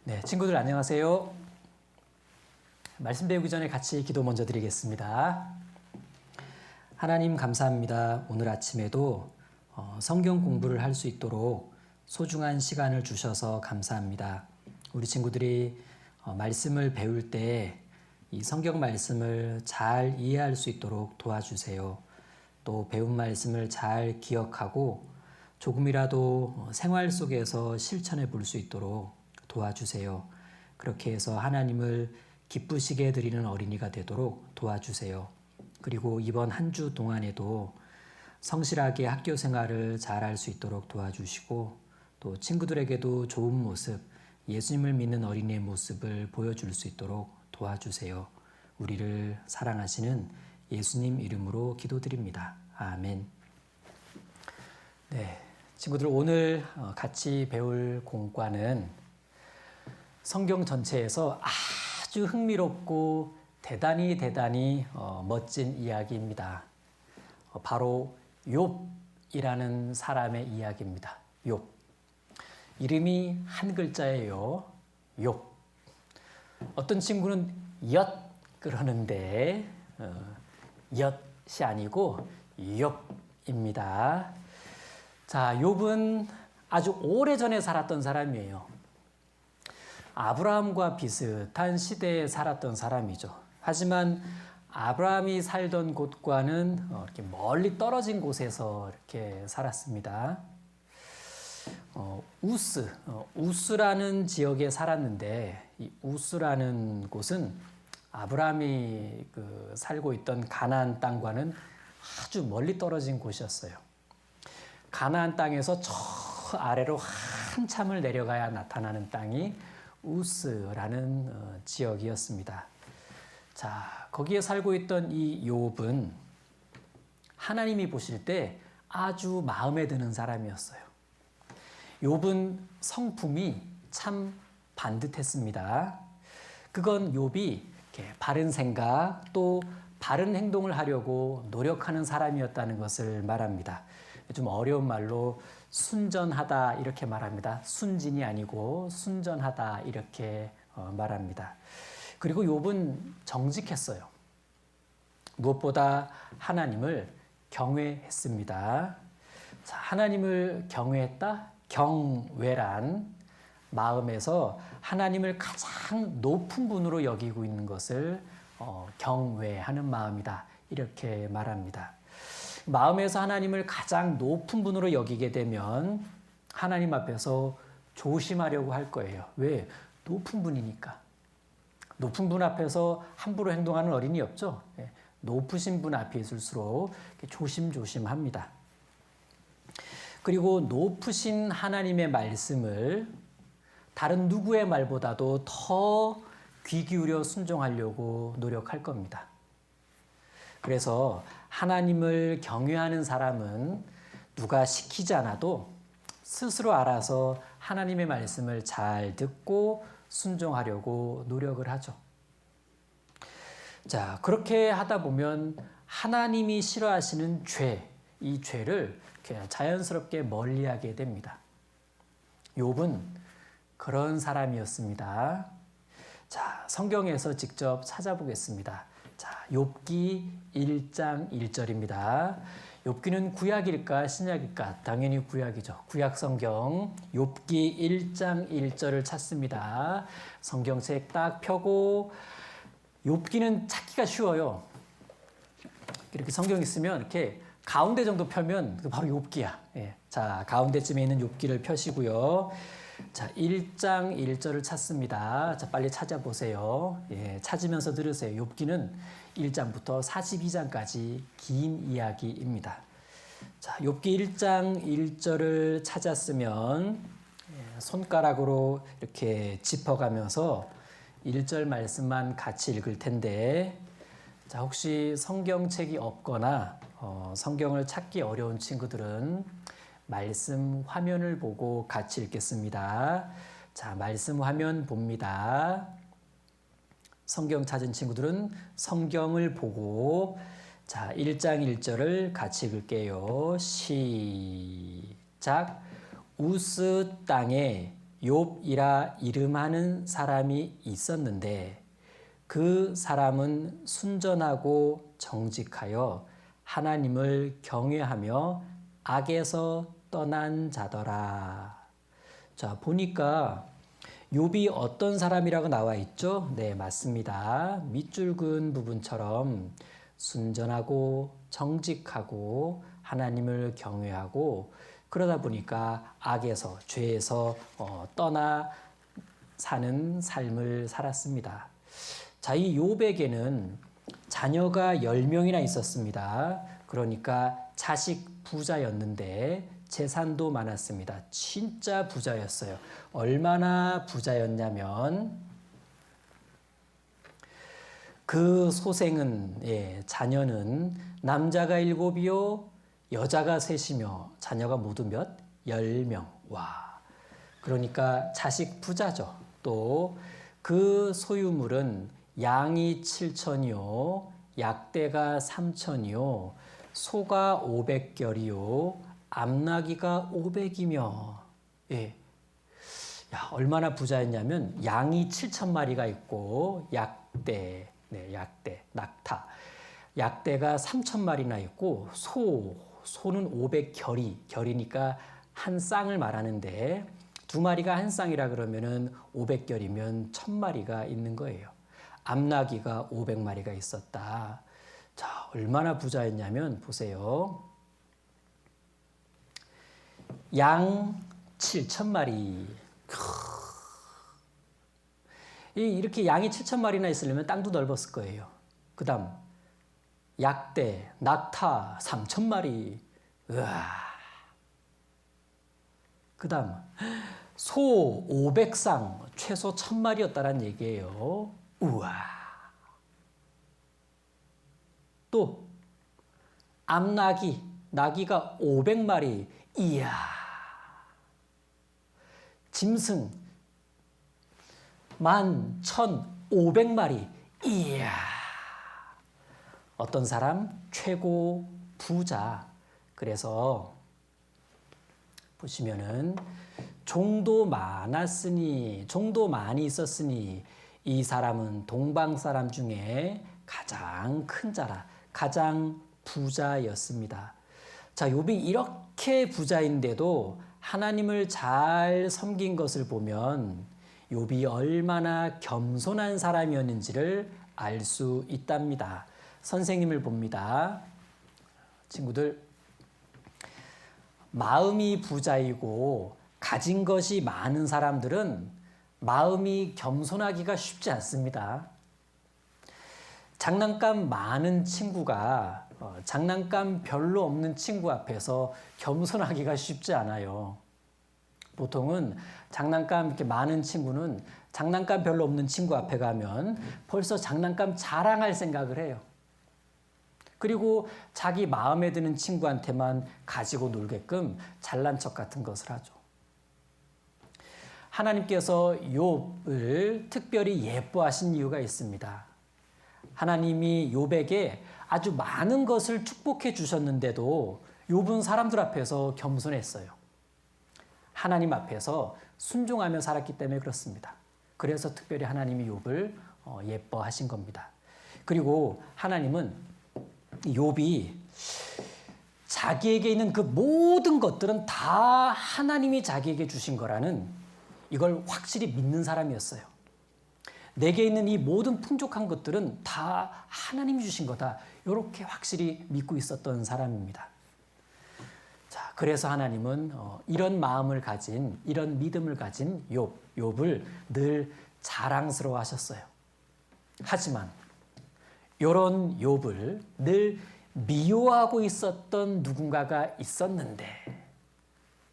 네, 친구들 안녕하세요. 말씀 배우기 전에 같이 기도 먼저 드리겠습니다. 하나님 감사합니다. 오늘 아침에도 성경 공부를 할 수 있도록 소중한 시간을 주셔서 감사합니다. 우리 친구들이 말씀을 배울 때 이 성경 말씀을 잘 이해할 수 있도록 도와주세요. 또 배운 말씀을 잘 기억하고 조금이라도 생활 속에서 실천해 볼 수 있도록 도와주세요. 그렇게 해서 하나님을 기쁘시게 드리는 어린이가 되도록 도와주세요. 그리고 이번 한 주 동안에도 성실하게 학교 생활을 잘할 수 있도록 도와주시고 또 친구들에게도 좋은 모습, 예수님을 믿는 어린이의 모습을 보여줄 수 있도록 도와주세요. 우리를 사랑하시는 예수님 이름으로 기도드립니다. 아멘. 네, 친구들 오늘 같이 배울 공과는 성경 전체에서 아주 흥미롭고 대단히 멋진 이야기입니다. 바로 욥이라는 사람의 이야기입니다. 욥. 이름이 한 글자예요. 욥. 어떤 친구는 엿 그러는데 엿이 아니고 욥입니다. 자, 욥은 아주 오래전에 살았던 사람이에요. 아브라함과 비슷한 시대에 살았던 사람이죠. 하지만 아브라함이 살던 곳과는 이렇게 멀리 떨어진 곳에서 이렇게 살았습니다. 우스라는 지역에 살았는데 이 우스라는 곳은 아브라함이 살고 있던 가나안 땅과는 아주 멀리 떨어진 곳이었어요. 가나안 땅에서 저 아래로 한참을 내려가야 나타나는 땅이 우스라는 지역이었습니다. 자, 거기에 살고 있던 이 욥은 하나님이 보실 때 아주 마음에 드는 사람이었어요. 욥은 성품이 참 반듯했습니다. 그건 욥이 이렇게 바른 생각 또 바른 행동을 하려고 노력하는 사람이었다는 것을 말합니다. 좀 어려운 말로 순전하다 이렇게 말합니다. 순진이 아니고 순전하다 이렇게 말합니다. 그리고 욥은 정직했어요. 무엇보다 하나님을 경외했습니다. 자, 하나님을 경외했다? 경외란 마음에서 하나님을 가장 높은 분으로 여기고 있는 것을 경외하는 마음이다 이렇게 말합니다. 마음에서 하나님을 가장 높은 분으로 여기게 되면 하나님 앞에서 조심하려고 할 거예요. 왜? 높은 분이니까. 높은 분 앞에서 함부로 행동하는 어린이 없죠. 높으신 분 앞에 있을수록 조심조심합니다. 그리고 높으신 하나님의 말씀을 다른 누구의 말보다도 더 귀 기울여 순종하려고 노력할 겁니다. 그래서 하나님을 경외하는 사람은 누가 시키지 않아도 스스로 알아서 하나님의 말씀을 잘 듣고 순종하려고 노력을 하죠. 자, 그렇게 하다 보면 하나님이 싫어하시는 죄, 이 죄를 자연스럽게 멀리하게 됩니다. 욥은 그런 사람이었습니다. 자, 성경에서 직접 찾아보겠습니다. 자, 욥기 1장 1절입니다. 욥기는 구약일까 신약일까? 당연히 구약이죠. 구약 성경 욥기 1장 1절을 찾습니다. 성경책 딱 펴고 욥기는 찾기가 쉬워요. 이렇게 성경 있으면 이렇게 가운데 정도 펴면 바로 욥기야. 예. 자, 가운데쯤에 있는 욥기를 펴시고요. 자, 1장 1절을 찾습니다. 자, 빨리 찾아보세요. 예, 찾으면서 들으세요. 욥기는 1장부터 42장까지 긴 이야기입니다. 자, 욥기 1장 1절을 찾았으면 손가락으로 이렇게 짚어가면서 1절 말씀만 같이 읽을 텐데, 자, 혹시 성경책이 없거나 성경을 찾기 어려운 친구들은 말씀 화면을 보고 같이 읽겠습니다. 자, 말씀 화면 봅니다. 성경 찾은 친구들은 성경을 보고 자, 1장 1절을 같이 읽을게요. 시작. 우스 땅에 욥이라 이름하는 사람이 있었는데 그 사람은 순전하고 정직하여 하나님을 경외하며 악에서 떠난 자더라. 자, 보니까 욥이 어떤 사람이라고 나와 있죠? 네, 맞습니다. 밑줄 그은 부분처럼 순전하고 정직하고 하나님을 경외하고 그러다 보니까 악에서 죄에서 떠나 사는 삶을 살았습니다. 자, 이 욥에게는 자녀가 10명이나 있었습니다. 그러니까 자식 부자였는데 재산도 많았습니다. 진짜 부자였어요. 얼마나 부자였냐면 그 소생은 자녀는 남자가 7이요 여자가 3이며 자녀가 모두 몇? 10명. 와, 그러니까 자식 부자죠. 또 그 소유물은 양이 7천이요 약대가 3천이요 소가 500결이요 암나귀가 500이며 야, 얼마나 부자였냐면 양이 7천 마리가 있고 약대, 낙타. 약대가 3천 마리나 있고 소는 500결이니까 한 쌍을 말하는데 2마리가 한 쌍이라 그러면은 500결이면 1000마리가 있는 거예요. 암나귀가 500마리가 있었다. 자, 얼마나 부자였냐면 보세요. 양 7,000마리. 이렇게 양이 7,000마리나 있으려면 땅도 넓었을 거예요. 그 다음 약대, 낙타 3,000마리. 으아. 그 다음 소 500쌍, 최소 1000마리였다는 얘기예요. 우와. 또 암나귀, 나귀가 500마리. 이야. 짐승 11,500마리. 이야. 어떤 사람? 최고 부자. 그래서 보시면은 종도 많았으니, 종도 많이 있었으니 이 사람은 동방 사람 중에 가장 큰 자라, 가장 부자였습니다. 자, 욥이 이렇게 부자인데도 하나님을 잘 섬긴 것을 보면 욥이 얼마나 겸손한 사람이었는지를 알 수 있답니다. 선생님을 봅니다. 친구들, 마음이 부자이고 가진 것이 많은 사람들은 마음이 겸손하기가 쉽지 않습니다. 장난감 많은 친구가 장난감 별로 없는 친구 앞에서 겸손하기가 쉽지 않아요. 보통은 장난감 이렇게 많은 친구는 장난감 별로 없는 친구 앞에 가면 벌써 장난감 자랑할 생각을 해요. 그리고 자기 마음에 드는 친구한테만 가지고 놀게끔 잘난 척 같은 것을 하죠. 하나님께서 욥을 특별히 예뻐하신 이유가 있습니다. 하나님이 욥에게 아주 많은 것을 축복해 주셨는데도 욥은 사람들 앞에서 겸손했어요. 하나님 앞에서 순종하며 살았기 때문에 그렇습니다. 그래서 특별히 하나님이 욥을 예뻐하신 겁니다. 그리고 하나님은 욥이 자기에게 있는 그 모든 것들은 다 하나님이 자기에게 주신 거라는 이걸 확실히 믿는 사람이었어요. 내게 있는 이 모든 풍족한 것들은 다 하나님이 주신 거다. 이렇게 확실히 믿고 있었던 사람입니다. 자, 그래서 하나님은 이런 마음을 가진, 이런 믿음을 가진 욥을 늘 자랑스러워 하셨어요. 하지만 이런 욥을 늘 미워하고 있었던 누군가가 있었는데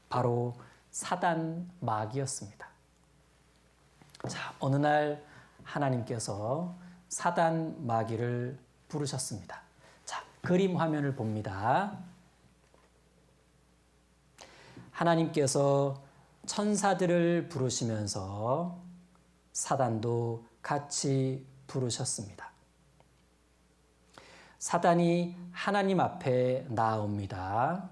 바로 사단 마귀였습니다. 자, 어느 날 하나님께서 사단 마귀를 부르셨습니다. 자, 그림 화면을 봅니다. 하나님께서 천사들을 부르시면서 사단도 같이 부르셨습니다. 사단이 하나님 앞에 나옵니다.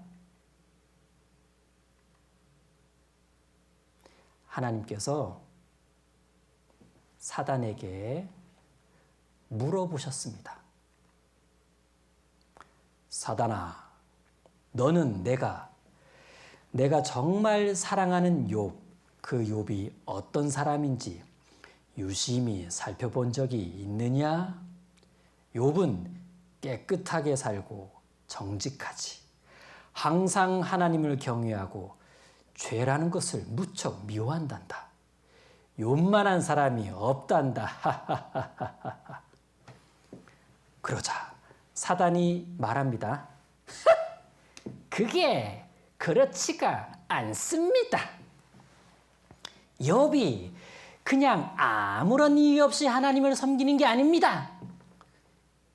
하나님께서 사단에게 물어보셨습니다. 사단아, 너는 내가 정말 사랑하는 욥, 그 욥이 어떤 사람인지 유심히 살펴본 적이 있느냐? 욥은 깨끗하게 살고 정직하지. 항상 하나님을 경외하고 죄라는 것을 무척 미워한단다. 욥만한 사람이 없단다. 그러자 사단이 말합니다. 그게 그렇지가 않습니다. 욥이 그냥 아무런 이유 없이 하나님을 섬기는 게 아닙니다.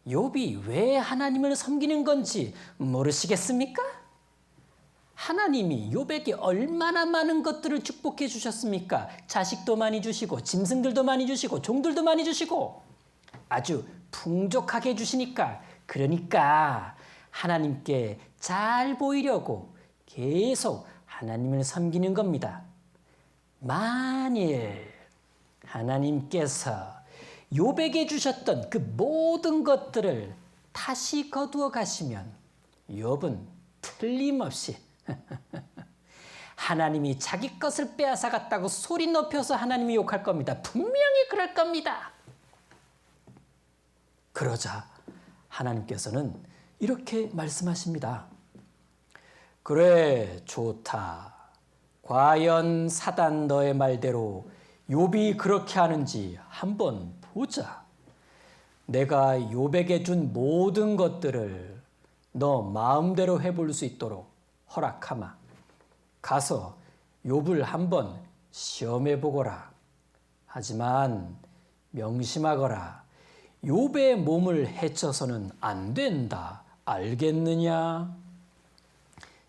욥이 왜 하나님을 섬기는 건지 모르시겠습니까? 하나님이 욥에게 얼마나 많은 것들을 축복해 주셨습니까? 자식도 많이 주시고 짐승들도 많이 주시고 종들도 많이 주시고 아주 풍족하게 주시니까, 그러니까 하나님께 잘 보이려고 계속 하나님을 섬기는 겁니다. 만일 하나님께서 욥에게 주셨던 그 모든 것들을 다시 거두어 가시면 욥은 틀림없이 하나님이 자기 것을 빼앗아 갔다고 소리 높여서 하나님이 욕할 겁니다. 분명히 그럴 겁니다. 그러자 하나님께서는 이렇게 말씀하십니다. 그래, 좋다. 과연 사단 너의 말대로 욥이 그렇게 하는지 한번 보자. 내가 욥에게 준 모든 것들을 너 마음대로 해볼 수 있도록 허락하마. 가서 욥을 한번 시험해 보거라. 하지만 명심하거라. 욥의 몸을 해쳐서는 안 된다. 알겠느냐?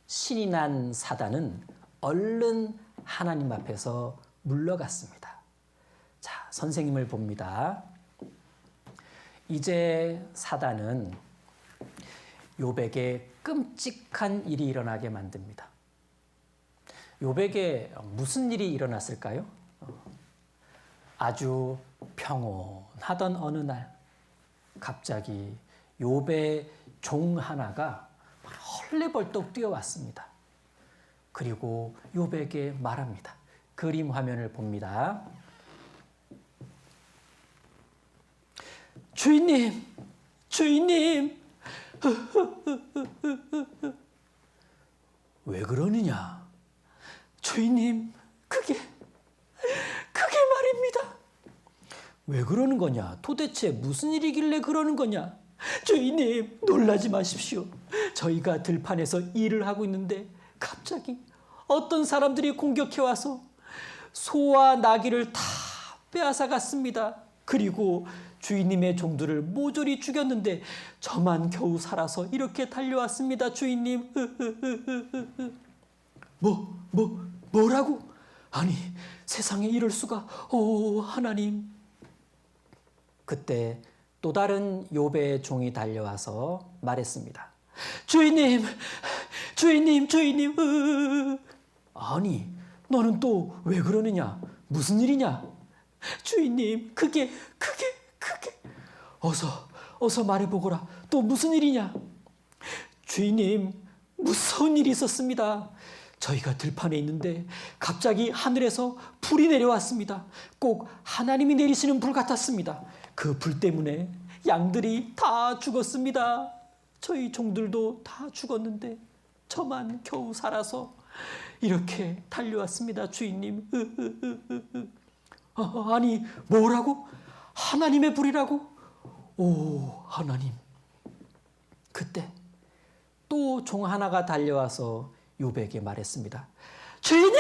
신이 난 사단은 얼른 하나님 앞에서 물러갔습니다. 자, 선생님을 봅니다. 이제 사단은 욥에게 끔찍한 일이 일어나게 만듭니다. 욥에게 무슨 일이 일어났을까요? 아주 평온하던 어느 날 갑자기 욥의 종 하나가 헐레벌떡 뛰어왔습니다. 그리고 욥에게 말합니다. 그림 화면을 봅니다. 주인님, 주인님. 왜 그러느냐? 주인님, 그게 말입니다. 왜 그러는 거냐? 도대체 무슨 일이길래 그러는 거냐? 주인님, 놀라지 마십시오. 저희가 들판에서 일을 하고 있는데 갑자기 어떤 사람들이 공격해 와서 소와 나귀를 다 빼앗아 갔습니다. 그리고 주인님의 종들을 모조리 죽였는데 저만 겨우 살아서 이렇게 달려왔습니다. 주인님. 뭐라고? 아니, 세상에 이럴 수가. 오, 하나님. 그때 또 다른 욥의 종이 달려와서 말했습니다. 주인님. 아니, 너는 또 왜 그러느냐? 무슨 일이냐? 주인님, 그게 어서 말해보거라. 또 무슨 일이냐? 주인님, 무서운 일이 있었습니다. 저희가 들판에 있는데 갑자기 하늘에서 불이 내려왔습니다. 꼭 하나님이 내리시는 불 같았습니다. 그 불 때문에 양들이 다 죽었습니다. 저희 종들도 다 죽었는데 저만 겨우 살아서 이렇게 달려왔습니다. 주인님. 아니, 뭐라고? 하나님의 불이라고? 오, 하나님. 그때 또 종 하나가 달려와서 욥에게 말했습니다. 주인님.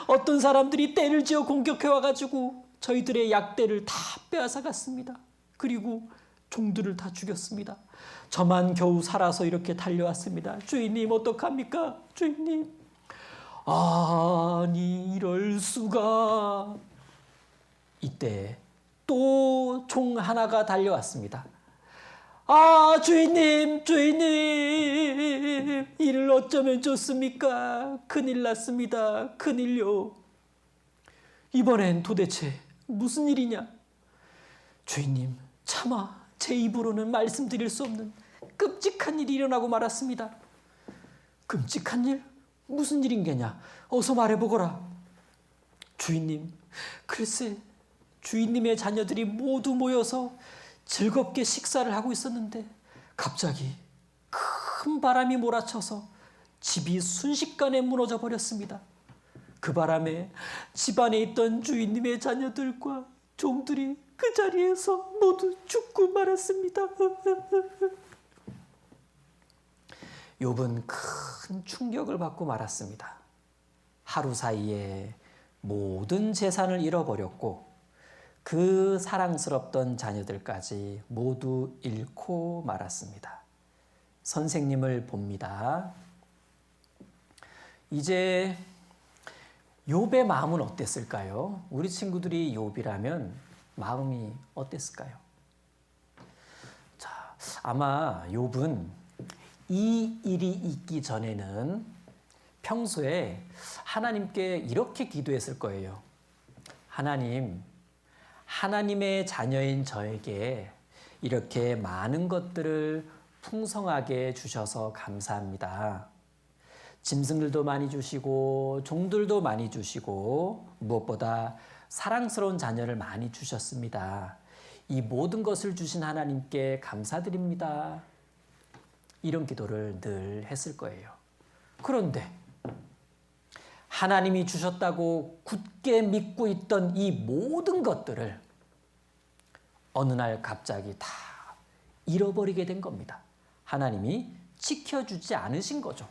어떤 사람들이 떼를 지어 공격해 와가지고 저희들의 약대를 다 빼앗아 갔습니다. 그리고 종들을 다 죽였습니다. 저만 겨우 살아서 이렇게 달려왔습니다. 주인님, 어떡합니까? 주인님. 아니, 이럴 수가. 이때 또 종 하나가 달려왔습니다. 아, 주인님, 주인님, 이를 어쩌면 좋습니까? 큰일 났습니다. 큰일요. 이번엔 도대체 무슨 일이냐? 주인님, 차마 제 입으로는 말씀드릴 수 없는 끔찍한 일이 일어나고 말았습니다. 끔찍한 일? 무슨 일인 게냐? 어서 말해보거라. 주인님, 글쎄 주인님의 자녀들이 모두 모여서 즐겁게 식사를 하고 있었는데 갑자기 큰 바람이 몰아쳐서 집이 순식간에 무너져 버렸습니다. 그 바람에 집안에 있던 주인님의 자녀들과 종들이 그 자리에서 모두 죽고 말았습니다. 욥은 큰 충격을 받고 말았습니다. 하루 사이에 모든 재산을 잃어버렸고 그 사랑스럽던 자녀들까지 모두 잃고 말았습니다. 선생님을 봅니다. 이제 욥의 마음은 어땠을까요? 우리 친구들이 욥이라면 마음이 어땠을까요? 자, 아마 욥은 이 일이 있기 전에는 평소에 하나님께 이렇게 기도했을 거예요. 하나님, 하나님의 자녀인 저에게 이렇게 많은 것들을 풍성하게 주셔서 감사합니다. 짐승들도 많이 주시고 종들도 많이 주시고 무엇보다 사랑스러운 자녀를 많이 주셨습니다. 이 모든 것을 주신 하나님께 감사드립니다. 이런 기도를 늘 했을 거예요. 그런데 하나님이 주셨다고 굳게 믿고 있던 이 모든 것들을 어느 날 갑자기 다 잃어버리게 된 겁니다. 하나님이 지켜주지 않으신 거죠.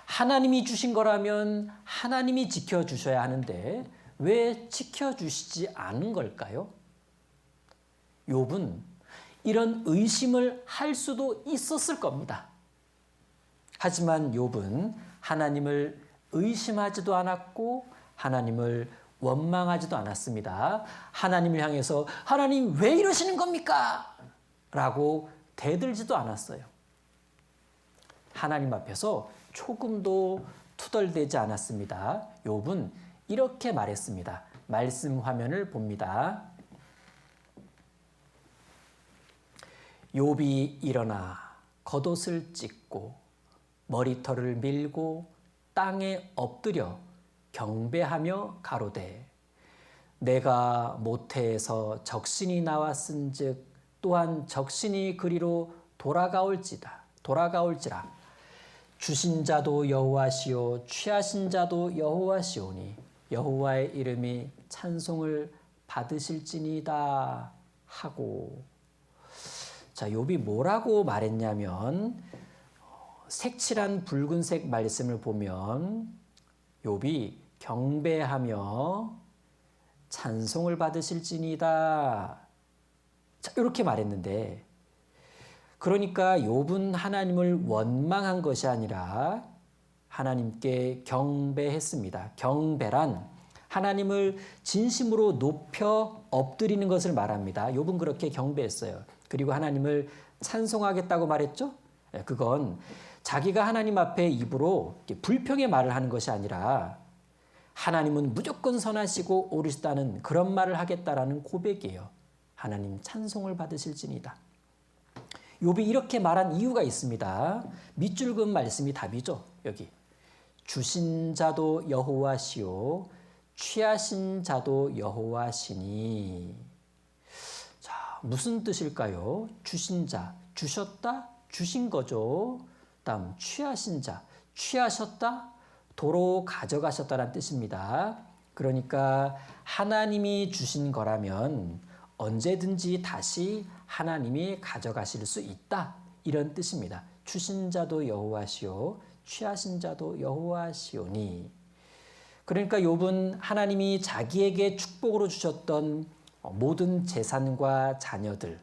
하나님이 주신 거라면 하나님이 지켜주셔야 하는데 왜 지켜주시지 않은 걸까요? 욥은 이런 의심을 할 수도 있었을 겁니다. 하지만 욥은 하나님을 의심하지도 않았고 하나님을 원망하지도 않았습니다. 하나님을 향해서 하나님 왜 이러시는 겁니까? 라고 대들지도 않았어요. 하나님 앞에서 조금도 투덜대지 않았습니다. 욥은 이렇게 말했습니다. 말씀 화면을 봅니다. 욥이 일어나 겉옷을 찢고 머리털을 밀고 땅에 엎드려 경배하며 가로되 내가 모태에서 적신이 나왔은즉 또한 적신이 그리로 돌아가올지라 주신 자도 여호와시오 취하신 자도 여호와시오니 여호와의 이름이 찬송을 받으실지니이다 하고. 자, 욥이 뭐라고 말했냐면 색칠한 붉은색 말씀을 보면 욥이 경배하며 찬송을 받으실지니이다. 자, 이렇게 말했는데 그러니까 욥은 하나님을 원망한 것이 아니라 하나님께 경배했습니다. 경배란 하나님을 진심으로 높여 엎드리는 것을 말합니다. 욥은 그렇게 경배했어요. 그리고 하나님을 찬송하겠다고 말했죠. 그건 자기가 하나님 앞에 입으로 불평의 말을 하는 것이 아니라 하나님은 무조건 선하시고 옳으시다는 그런 말을 하겠다라는 고백이에요. 하나님 찬송을 받으실지니다. 욥이 이렇게 말한 이유가 있습니다. 밑줄 그은 말씀이 답이죠. 여기 주신 자도 여호와시오 취하신 자도 여호와시니. 자, 무슨 뜻일까요? 주신 자, 주셨다, 주신 거죠. 다음 취하신 자, 취하셨다, 도로 가져가셨다는 뜻입니다. 그러니까 하나님이 주신 거라면 언제든지 다시 하나님이 가져가실 수 있다, 이런 뜻입니다. 주신 자도 여호와시오 취하신 자도 여호와시오니. 그러니까 욥은 하나님이 자기에게 축복으로 주셨던 모든 재산과 자녀들을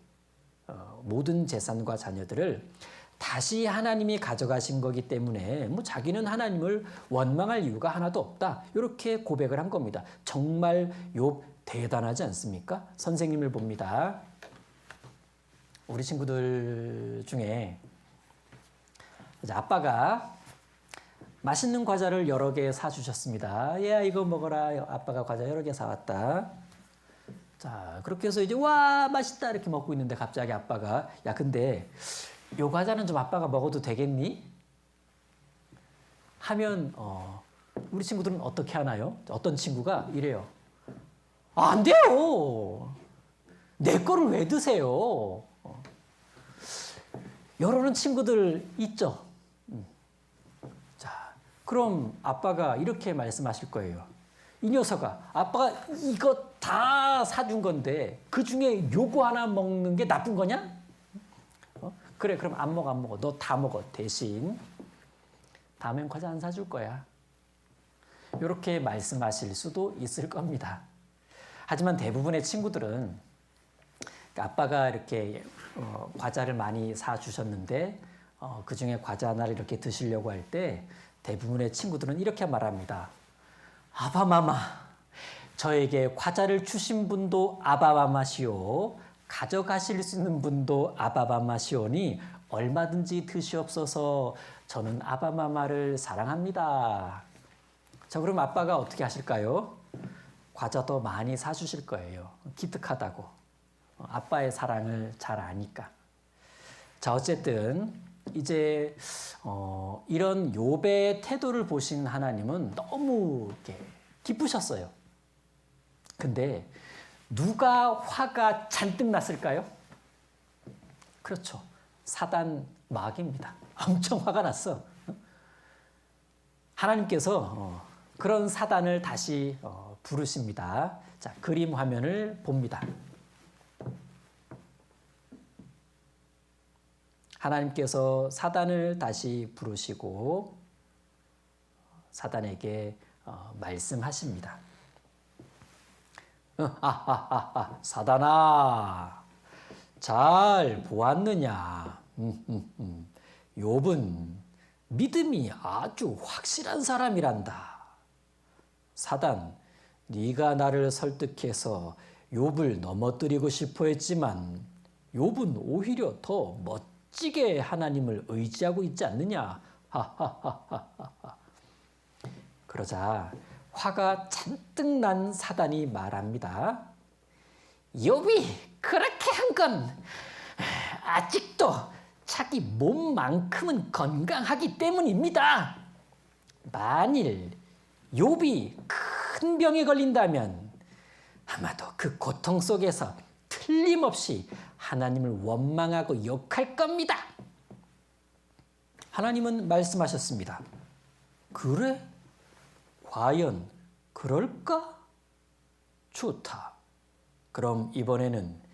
다시 하나님이 가져가신 거기 때문에 자기는 하나님을 원망할 이유가 하나도 없다, 이렇게 고백을 한 겁니다. 정말 욥 대단하지 않습니까? 선생님을 봅니다. 우리 친구들 중에 이제 아빠가 맛있는 과자를 여러 개 사주셨습니다. 얘야 이거 먹어라. 아빠가 과자 여러 개 사왔다. 자 그렇게 해서 이제 와 맛있다 이렇게 먹고 있는데 갑자기 아빠가 야 근데 요 과자는 좀 아빠가 먹어도 되겠니? 하면 우리 친구들은 어떻게 하나요? 어떤 친구가 이래요. 안 돼요. 내 거를 왜 드세요? 이러는 친구들 있죠. 자, 그럼 아빠가 이렇게 말씀하실 거예요. 이 녀석아, 아빠가 이거 다 사준 건데 그 중에 요거 하나 먹는 게 나쁜 거냐? 그래, 그럼 안 먹어. 너 다 먹어. 대신 다음엔 과자 안 사줄 거야. 이렇게 말씀하실 수도 있을 겁니다. 하지만 대부분의 친구들은 아빠가 이렇게 과자를 많이 사주셨는데 그 중에 과자 하나를 이렇게 드시려고 할 때 대부분의 친구들은 이렇게 말합니다. 아바마마, 저에게 과자를 주신 분도 아바마마시오. 가져가실 수 있는 분도 아바마마시오니 얼마든지 드시옵소서. 저는 아바마마를 사랑합니다. 자, 그럼 아빠가 어떻게 하실까요? 과자 더 많이 사주실 거예요. 기특하다고. 아빠의 사랑을 잘 아니까. 자, 어쨌든 이제 이런 욥의 태도를 보신 하나님은 너무 이렇게 기쁘셨어요. 근데 누가 화가 잔뜩 났을까요? 그렇죠. 사단 마귀입니다. 엄청 화가 났어. 하나님께서 그런 사단을 다시 부르십니다. 자, 그림 화면을 봅니다. 하나님께서 사단을 다시 부르시고 사단에게 말씀하십니다. 사단아, 잘 보았느냐? 욥은 믿음이 아주 확실한 사람이란다. 사단, 네가 나를 설득해서 욥을 넘어뜨리고 싶어 했지만 욥은 오히려 더 멋지게 하나님을 의지하고 있지 않느냐? 그러자 화가 잔뜩 난 사단이 말합니다. 욥이 그렇게 한 건 아직도 자기 몸만큼은 건강하기 때문입니다. 만일 욥이 큰 병에 걸린다면 아마도 그 고통 속에서 틀림없이 하나님을 원망하고 욕할 겁니다. 하나님은 말씀하셨습니다. 그래? 과연 그럴까? 좋다. 그럼 이번에는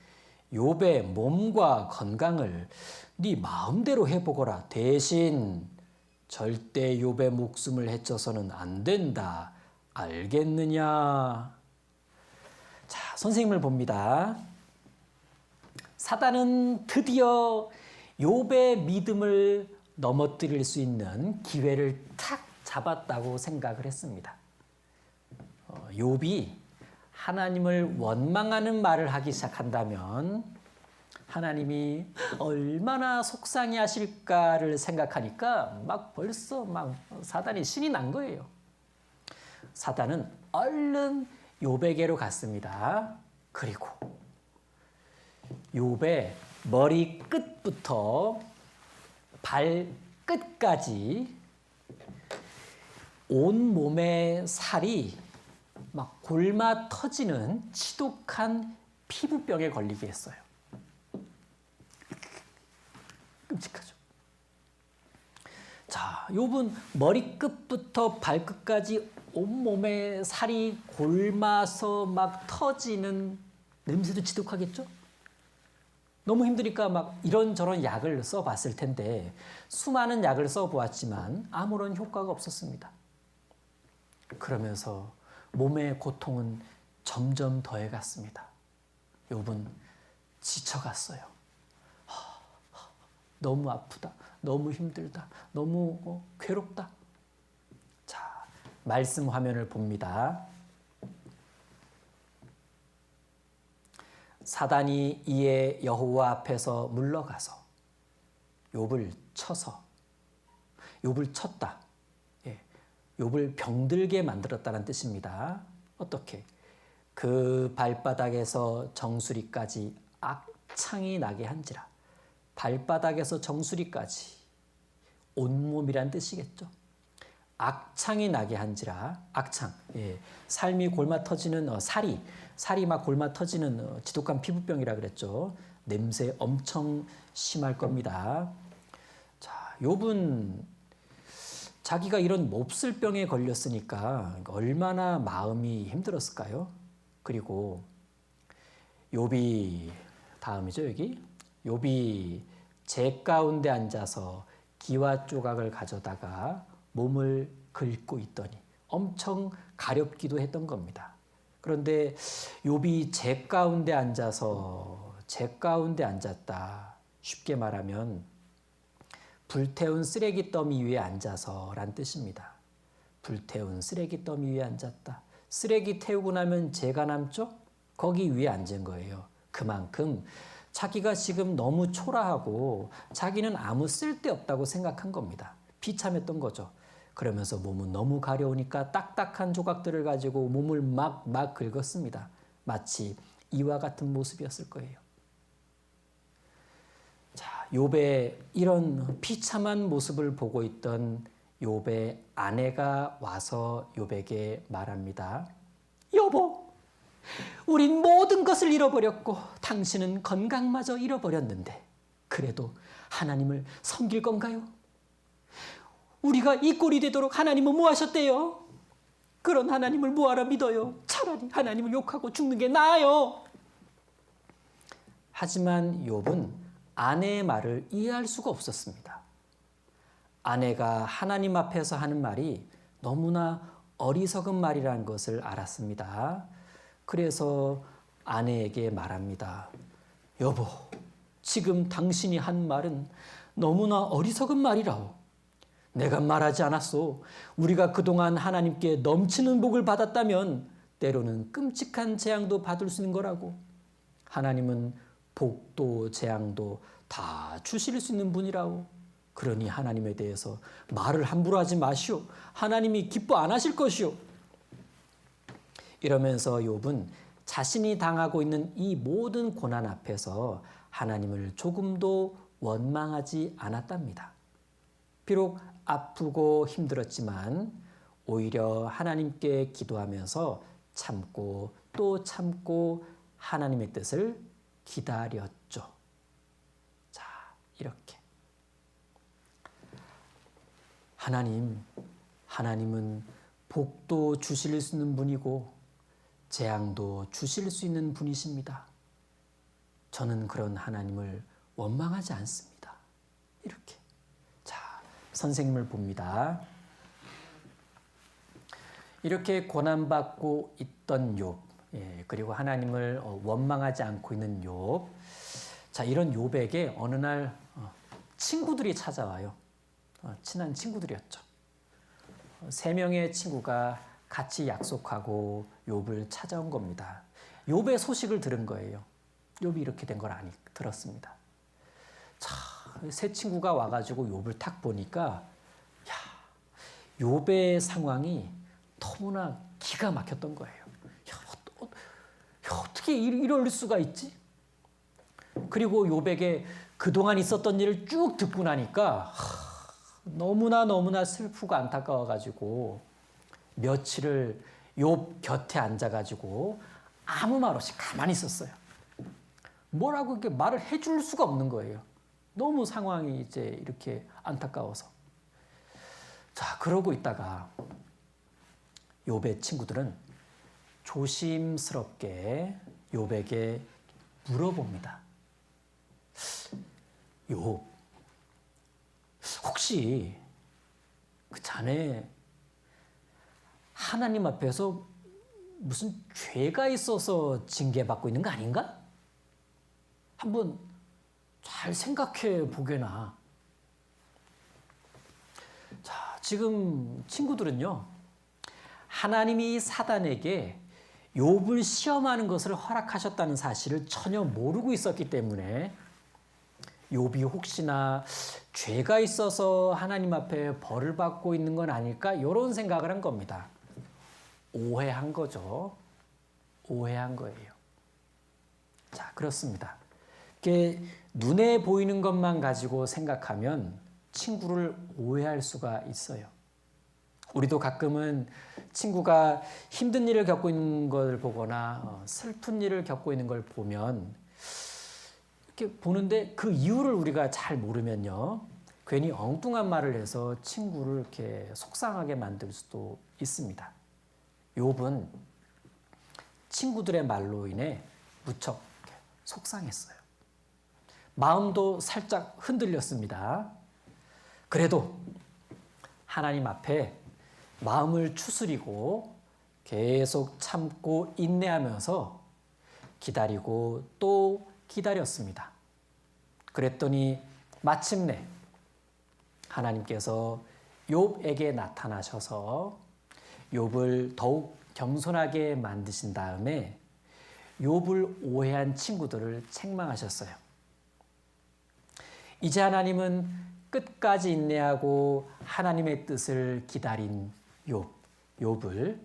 욥의 몸과 건강을 네 마음대로 해보거라. 대신 절대 욥의 목숨을 해쳐서는 안 된다. 알겠느냐? 자, 선생님을 봅니다. 사단은 드디어 욥의 믿음을 넘어뜨릴 수 있는 기회를 탁 잡았다고 생각을 했습니다. 욥이 하나님을 원망하는 말을 하기 시작한다면 하나님이 얼마나 속상해 하실까를 생각하니까 벌써 사단이 신이 난 거예요. 사단은 얼른 욥에게로 갔습니다. 그리고 욥의 머리 끝부터 발 끝까지 온 몸의 살이 골마 터지는 지독한 피부병에 걸리게 했어요. 끔찍하죠. 자, 욥은 머리끝부터 발끝까지 온몸에 살이 골마서 터지는, 냄새도 지독하겠죠? 너무 힘드니까 이런저런 약을 써봤을 텐데 수많은 약을 써보았지만 아무런 효과가 없었습니다. 그러면서 몸의 고통은 점점 더해갔습니다. 욥은 지쳐갔어요. 너무 아프다. 너무 힘들다. 너무 괴롭다. 자, 말씀 화면을 봅니다. 사단이 이에 여호와 앞에서 물러가서 욥을 쳐서 욥을 쳤다. 예, 욥을 병들게 만들었다는 뜻입니다. 어떻게? 그 발바닥에서 정수리까지 악창이 나게 한지라. 발바닥에서 정수리까지 온몸이란 뜻이겠죠. 악창이 나게 한지라. 악창. 예, 삶이 골마 터지는 살이 막 골마 터지는 지독한 피부병이라 그랬죠. 냄새 엄청 심할 겁니다. 자, 욥은 자기가 이런 몹쓸 병에 걸렸으니까 얼마나 마음이 힘들었을까요? 그리고 욥이 다음이죠, 여기. 욥이 재 가운데 앉아서 기와 조각을 가져다가 몸을 긁고 있더니 엄청 가렵기도 했던 겁니다. 그런데 욥이 재 가운데 앉았다. 쉽게 말하면 불태운 쓰레기 더미 위에 앉아서란 뜻입니다. 불태운 쓰레기 더미 위에 앉았다. 쓰레기 태우고 나면 재가 남죠? 거기 위에 앉은 거예요. 그만큼 자기가 지금 너무 초라하고 자기는 아무 쓸데없다고 생각한 겁니다. 비참했던 거죠. 그러면서 몸은 너무 가려우니까 딱딱한 조각들을 가지고 몸을 막 긁었습니다. 마치 이와 같은 모습이었을 거예요. 자, 욥의 이런 비참한 모습을 보고 있던 욥의 아내가 와서 욥에게 말합니다. 여보, 우린 모든 것을 잃어버렸고 당신은 건강마저 잃어버렸는데 그래도 하나님을 섬길 건가요? 우리가 이 꼴이 되도록 하나님은 뭐 하셨대요? 그런 하나님을 뭐하러 믿어요? 차라리 하나님을 욕하고 죽는 게 나아요. 하지만 욥은 아내의 말을 이해할 수가 없었습니다. 아내가 하나님 앞에서 하는 말이 너무나 어리석은 말이라는 것을 알았습니다. 그래서 아내에게 말합니다. 여보, 지금 당신이 한 말은 너무나 어리석은 말이라오. 내가 말하지 않았소. 우리가 그동안 하나님께 넘치는 복을 받았다면 때로는 끔찍한 재앙도 받을 수 있는 거라고. 하나님은 복도 재앙도 다 주실 수 있는 분이라오. 그러니 하나님에 대해서 말을 함부로 하지 마시오. 하나님이 기뻐 안 하실 것이오. 이러면서 욥은 자신이 당하고 있는 이 모든 고난 앞에서 하나님을 조금도 원망하지 않았답니다. 비록 아프고 힘들었지만 오히려 하나님께 기도하면서 참고 또 참고 하나님의 뜻을 기다렸죠. 자, 이렇게 하나님은 복도 주실 수 있는 분이고 재앙도 주실 수 있는 분이십니다. 저는 그런 하나님을 원망하지 않습니다. 이렇게. 자, 선생님을 봅니다. 이렇게 고난받고 있던 욥, 그리고 하나님을 원망하지 않고 있는 욥. 자, 이런 욥에게 어느 날 친구들이 찾아와요. 친한 친구들이었죠. 3명의 친구가 같이 약속하고 욥을 찾아온 겁니다. 욥의 소식을 들은 거예요. 욥이 이렇게 된 걸 들었습니다. 자, 3 친구가 와가지고 욥을 탁 보니까 야, 욥의 상황이 너무나 기가 막혔던 거예요. 어떻게 이럴 수가 있지? 그리고 욥에게 그동안 있었던 일을 쭉 듣고 나니까 너무나 슬프고 안타까워가지고 며칠을 욥 곁에 앉아가지고 아무 말 없이 가만히 있었어요. 뭐라고 이렇게 말을 해줄 수가 없는 거예요. 너무 상황이 이제 이렇게 안타까워서. 자, 그러고 있다가 욥의 친구들은 조심스럽게 욥에게 물어봅니다. 욥, 혹시 그 자네 하나님 앞에서 무슨 죄가 있어서 징계받고 있는 거 아닌가? 한번 잘 생각해 보게나. 자, 지금 친구들은요, 하나님이 사단에게 욥을 시험하는 것을 허락하셨다는 사실을 전혀 모르고 있었기 때문에 욥이 혹시나 죄가 있어서 하나님 앞에 벌을 받고 있는 건 아닐까 이런 생각을 한 겁니다. 오해한 거죠. 오해한 거예요. 자, 그렇습니다. 이렇게 눈에 보이는 것만 가지고 생각하면 친구를 오해할 수가 있어요. 우리도 가끔은 친구가 힘든 일을 겪고 있는 걸 보거나 슬픈 일을 겪고 있는 걸 보면 이렇게 보는데 그 이유를 우리가 잘 모르면요. 괜히 엉뚱한 말을 해서 친구를 이렇게 속상하게 만들 수도 있습니다. 욥은 친구들의 말로 인해 무척 속상했어요. 마음도 살짝 흔들렸습니다. 그래도 하나님 앞에 마음을 추스리고 계속 참고 인내하면서 기다리고 또 기다렸습니다. 그랬더니 마침내 하나님께서 욥에게 나타나셔서 욥을 더욱 겸손하게 만드신 다음에 욥을 오해한 친구들을 책망하셨어요. 이제 하나님은 끝까지 인내하고 하나님의 뜻을 기다린 욥을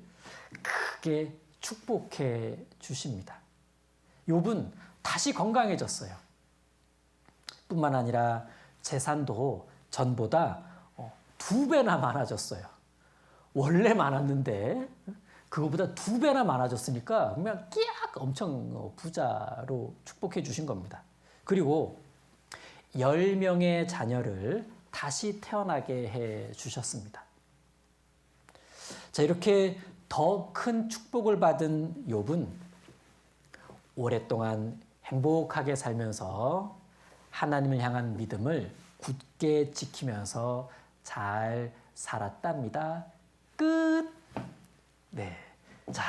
크게 축복해 주십니다. 욥은 다시 건강해졌어요. 뿐만 아니라 재산도 전보다 2배나 많아졌어요. 원래 많았는데 그거보다 2배나 많아졌으니까 그냥 끼악 엄청 부자로 축복해 주신 겁니다. 그리고 10명의 자녀를 다시 태어나게 해 주셨습니다. 자, 이렇게 더 큰 축복을 받은 욥은 오랫동안 행복하게 살면서 하나님을 향한 믿음을 굳게 지키면서 잘 살았답니다. 끝. 네. 자,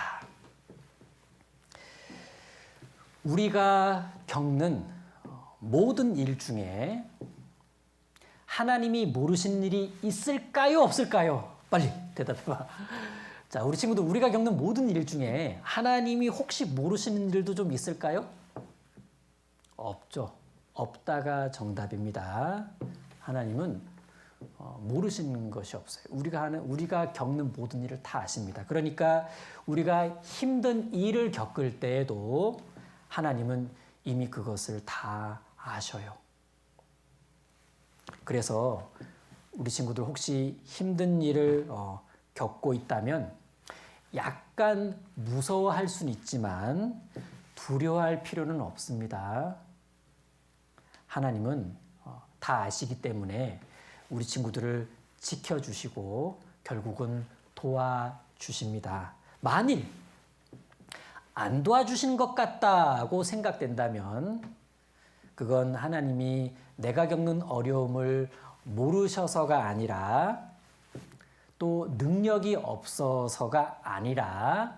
우리가 겪는 모든 일 중에 하나님이 모르신 일이 있을까요? 없을까요? 빨리 대답해봐. 자, 우리 친구들, 우리가 겪는 모든 일 중에 하나님이 혹시 모르시는 일도 좀 있을까요? 없죠. 없다가 정답입니다. 하나님은 모르시는 것이 없어요. 우리가 겪는 모든 일을 다 아십니다. 그러니까 우리가 힘든 일을 겪을 때에도 하나님은 이미 그것을 다 아셔요. 그래서 우리 친구들 혹시 힘든 일을 겪고 있다면 약간 무서워할 수는 있지만 두려워할 필요는 없습니다. 하나님은 다 아시기 때문에 우리 친구들을 지켜주시고 결국은 도와주십니다. 만일 안 도와주신 것 같다고 생각된다면 그건 하나님이 내가 겪는 어려움을 모르셔서가 아니라 또 능력이 없어서가 아니라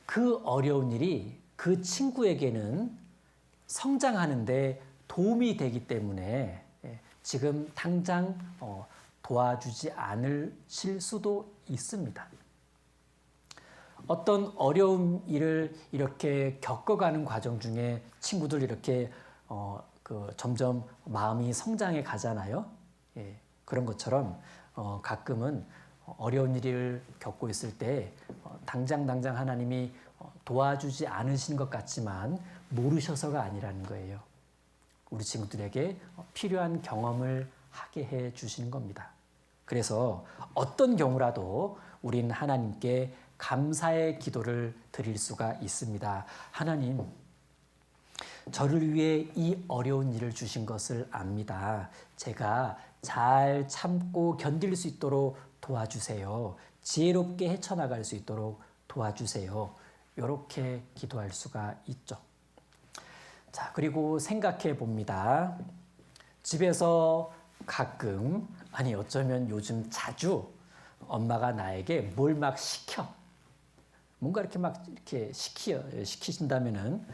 그 어려운 일이 그 친구에게는 성장하는데 도움이 되기 때문에 지금 당장 도와주지 않으실 수도 있습니다. 어떤 어려운 일을 이렇게 겪어가는 과정 중에 친구들 이렇게 점점 마음이 성장해 가잖아요. 예, 그런 것처럼 가끔은 어려운 일을 겪고 있을 때 당장 하나님이 도와주지 않으신 것 같지만 모르셔서가 아니라는 거예요. 우리 친구들에게 필요한 경험을 하게 해 주시는 겁니다. 그래서 어떤 경우라도 우린 하나님께 감사의 기도를 드릴 수가 있습니다. 하나님, 저를 위해 이 어려운 일을 주신 것을 압니다. 제가 잘 참고 견딜 수 있도록 도와주세요. 지혜롭게 헤쳐나갈 수 있도록 도와주세요. 이렇게 기도할 수가 있죠. 자, 그리고 생각해 봅니다. 집에서 가끔, 아니 어쩌면 요즘 자주 엄마가 나에게 뭘 막 시켜. 뭔가 이렇게 막 이렇게 시키신다면은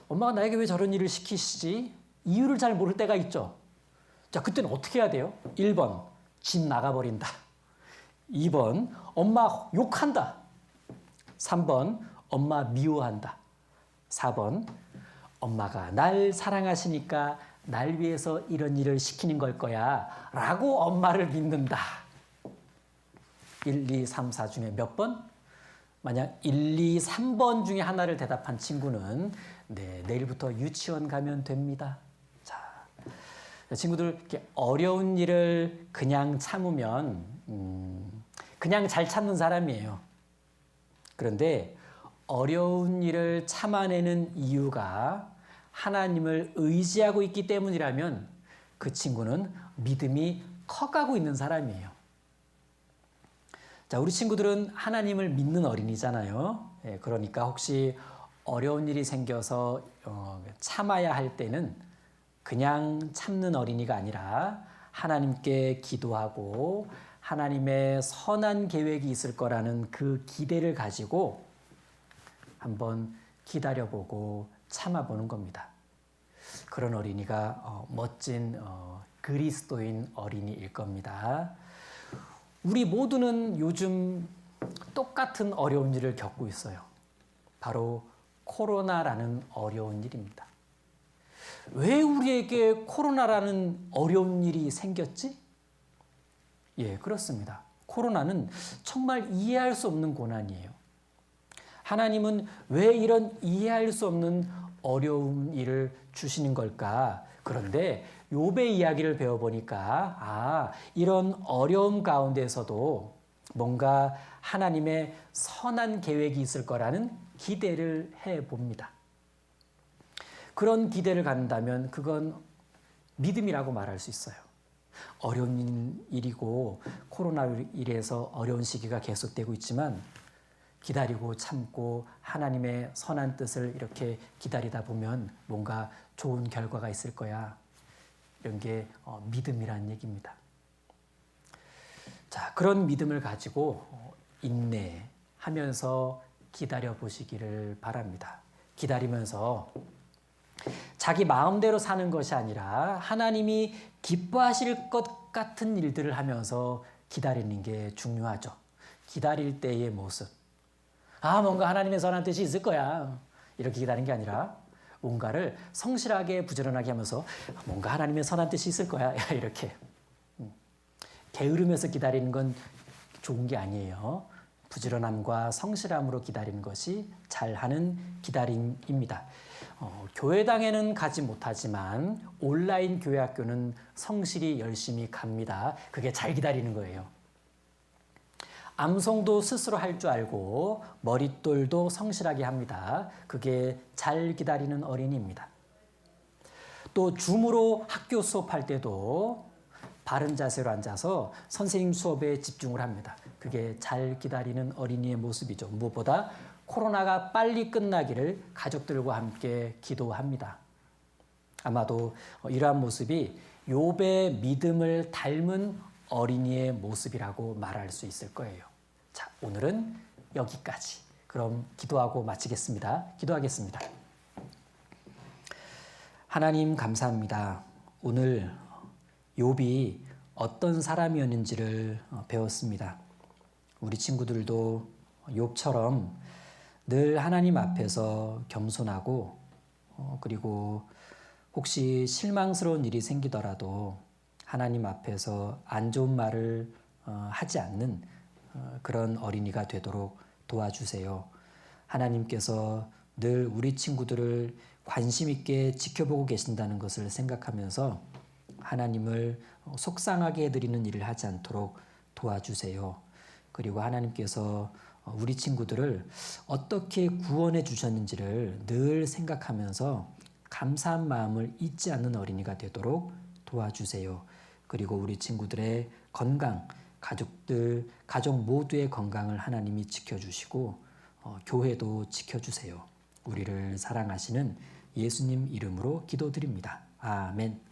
엄마가 나에게 왜 저런 일을 시키시지? 이유를 잘 모를 때가 있죠. 자, 그때는 어떻게 해야 돼요? 1번, 집 나가버린다. 2번, 엄마 욕한다. 3번 엄마 미워한다. 4번 엄마가 날 사랑하시니까 날 위해서 이런 일을 시키는 걸 거야 라고 엄마를 믿는다. 1, 2, 3, 4 중에 몇 번? 만약 1, 2, 3번 중에 하나를 대답한 친구는 네, 내일부터 유치원 가면 됩니다. 자, 친구들 이렇게 어려운 일을 그냥 참으면 그냥 잘 참는 사람이에요. 그런데 어려운 일을 참아내는 이유가 하나님을 의지하고 있기 때문이라면 그 친구는 믿음이 커가고 있는 사람이에요. 자, 우리 친구들은 하나님을 믿는 어린이잖아요. 예, 그러니까 혹시 어려운 일이 생겨서 참아야 할 때는 그냥 참는 어린이가 아니라 하나님께 기도하고 하나님의 선한 계획이 있을 거라는 그 기대를 가지고 한번 기다려보고 참아보는 겁니다. 그런 어린이가 멋진 그리스도인 어린이일 겁니다. 우리 모두는 요즘 똑같은 어려운 일을 겪고 있어요. 바로 코로나라는 어려운 일입니다. 왜 우리에게 코로나라는 어려운 일이 생겼지? 예, 그렇습니다. 코로나는 정말 이해할 수 없는 고난이에요. 하나님은 왜 이런 이해할 수 없는 어려운 일을 주시는 걸까? 그런데 욥의 이야기를 배워보니까 이런 어려움 가운데서도 뭔가 하나님의 선한 계획이 있을 거라는 기대를 해봅니다. 그런 기대를 갖는다면 그건 믿음이라고 말할 수 있어요. 어려운 일이고 코로나19에서 어려운 시기가 계속되고 있지만 기다리고 참고 하나님의 선한 뜻을 이렇게 기다리다 보면 뭔가 좋은 결과가 있을 거야. 이런 게 믿음이라는 얘기입니다. 자, 그런 믿음을 가지고 인내하면서 기다려 보시기를 바랍니다. 기다리면서 자기 마음대로 사는 것이 아니라 하나님이 기뻐하실 것 같은 일들을 하면서 기다리는 게 중요하죠. 기다릴 때의 모습. 뭔가 하나님의 선한 뜻이 있을 거야. 이렇게 기다리는 게 아니라 뭔가를 성실하게 부지런하게 하면서 뭔가 하나님의 선한 뜻이 있을 거야. 이렇게 게으르면서 기다리는 건 좋은 게 아니에요. 부지런함과 성실함으로 기다리는 것이 잘하는 기다림입니다. 교회당에는 가지 못하지만 온라인 교회 학교는 성실히 열심히 갑니다. 그게 잘 기다리는 거예요. 암송도 스스로 할 줄 알고 머릿돌도 성실하게 합니다. 그게 잘 기다리는 어린이입니다. 또 줌으로 학교 수업할 때도 바른 자세로 앉아서 선생님 수업에 집중을 합니다. 그게 잘 기다리는 어린이의 모습이죠. 무엇보다 코로나가 빨리 끝나기를 가족들과 함께 기도합니다. 아마도 이러한 모습이 욥의 믿음을 닮은 어린이의 모습이라고 말할 수 있을 거예요. 자, 오늘은 여기까지. 그럼 기도하고 마치겠습니다. 기도하겠습니다. 하나님 감사합니다. 오늘 욥이 어떤 사람이었는지를 배웠습니다. 우리 친구들도 욥처럼 늘 하나님 앞에서 겸손하고 그리고 혹시 실망스러운 일이 생기더라도 하나님 앞에서 안 좋은 말을 하지 않는 그런 어린이가 되도록 도와주세요. 하나님께서 늘 우리 친구들을 관심 있게 지켜보고 계신다는 것을 생각하면서 하나님을 속상하게 해드리는 일을 하지 않도록 도와주세요. 그리고 하나님께서 우리 친구들을 어떻게 구원해 주셨는지를 늘 생각하면서 감사한 마음을 잊지 않는 어린이가 되도록 도와주세요. 그리고 우리 친구들의 건강, 가족 모두의 건강을 하나님이 지켜주시고 교회도 지켜주세요. 우리를 사랑하시는 예수님 이름으로 기도드립니다. 아멘.